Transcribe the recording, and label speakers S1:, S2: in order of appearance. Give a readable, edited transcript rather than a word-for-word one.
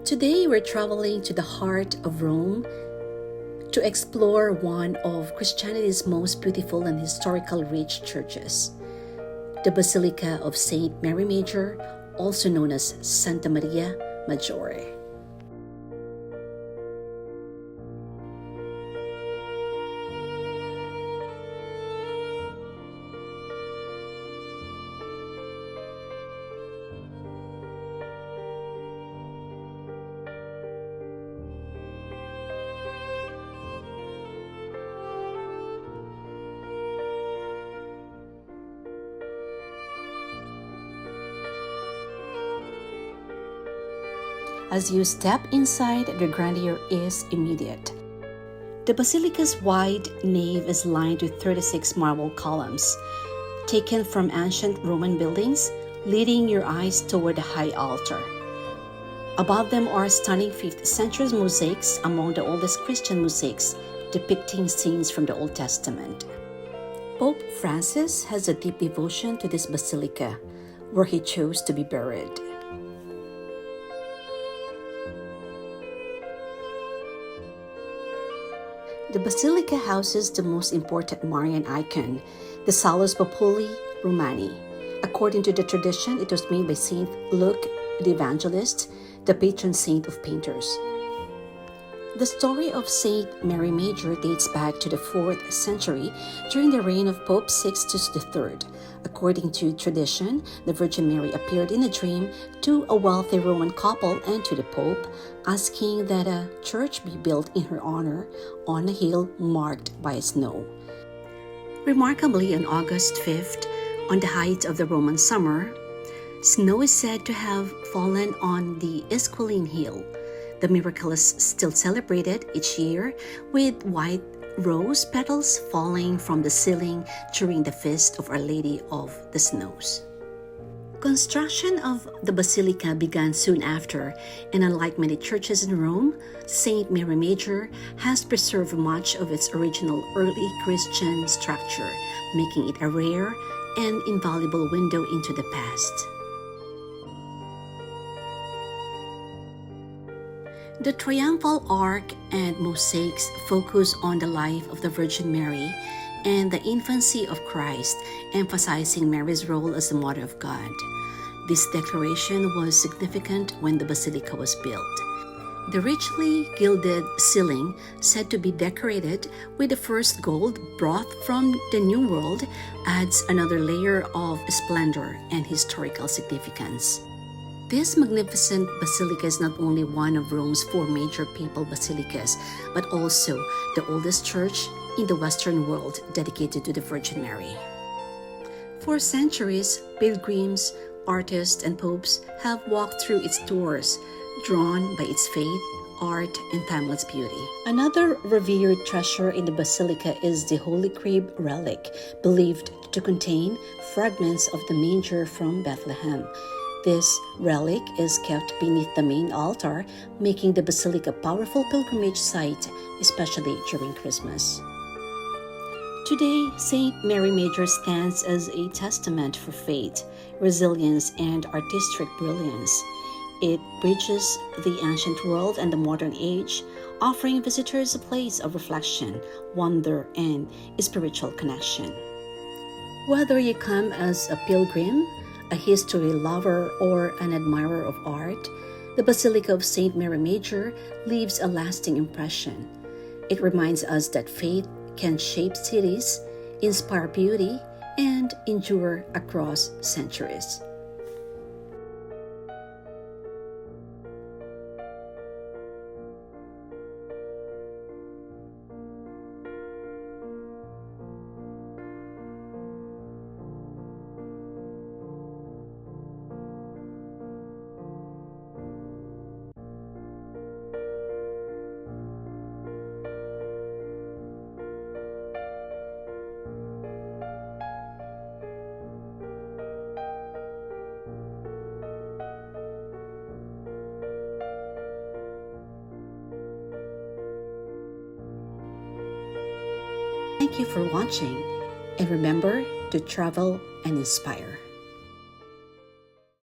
S1: Today we're traveling to the heart of Rome to explore one of Christianity's most beautiful and historical rich churches, the Basilica of Saint Mary Major, also known as Santa Maria Maggiore. As you step inside, the grandeur is immediate. The basilica's wide nave is lined with 36 marble columns, taken from ancient Roman buildings, leading your eyes toward the high altar. Above them are stunning 5th century mosaics, among the oldest Christian mosaics depicting scenes from the Old Testament. Pope Francis has a deep devotion to this basilica, where he chose to be buried. The basilica houses the most important Marian icon, the Salus Populi Romani. According to the tradition, it was made by Saint Luke the Evangelist, the patron saint of painters. The story of Saint Mary Major dates back to the 4th century during the reign of Pope Sixtus III. According to tradition, the Virgin Mary appeared in a dream to a wealthy Roman couple and to the Pope, asking that a church be built in her honor on a hill marked by snow. Remarkably, on August 5th, on the height of the Roman summer, snow is said to have fallen on the Esquiline Hill. The miracle is still celebrated each year with white rose petals falling from the ceiling during the feast of Our Lady of the Snows. Construction of the basilica began soon after, and unlike many churches in Rome, Saint Mary Major has preserved much of its original early Christian structure, making it a rare and invaluable window into the past. The triumphal arch and mosaics focus on the life of the Virgin Mary and the infancy of Christ, emphasizing Mary's role as the Mother of God. This declaration was significant when the basilica was built. The richly gilded ceiling, said to be decorated with the first gold brought from the New World, adds another layer of splendor and historical significance. This magnificent basilica is not only one of Rome's 4 major papal basilicas, but also the oldest church in the Western world dedicated to the Virgin Mary. For centuries, pilgrims, artists, and popes have walked through its doors, drawn by its faith, art, and timeless beauty. Another revered treasure in the basilica is the Holy Crib relic, believed to contain fragments of the manger from Bethlehem. This relic is kept beneath the main altar, making the basilica a powerful pilgrimage site, especially during Christmas. Today, Saint Mary Major stands as a testament for faith, resilience, and artistic brilliance. It bridges the ancient world and the modern age, offering visitors a place of reflection, wonder, and spiritual connection. Whether you come as a pilgrim, a history lover, or an admirer of art, the Basilica of Saint Mary Major leaves a lasting impression. It reminds us that faith can shape cities, inspire beauty, and endure across centuries. Thank you for watching, and remember to travel and inspire.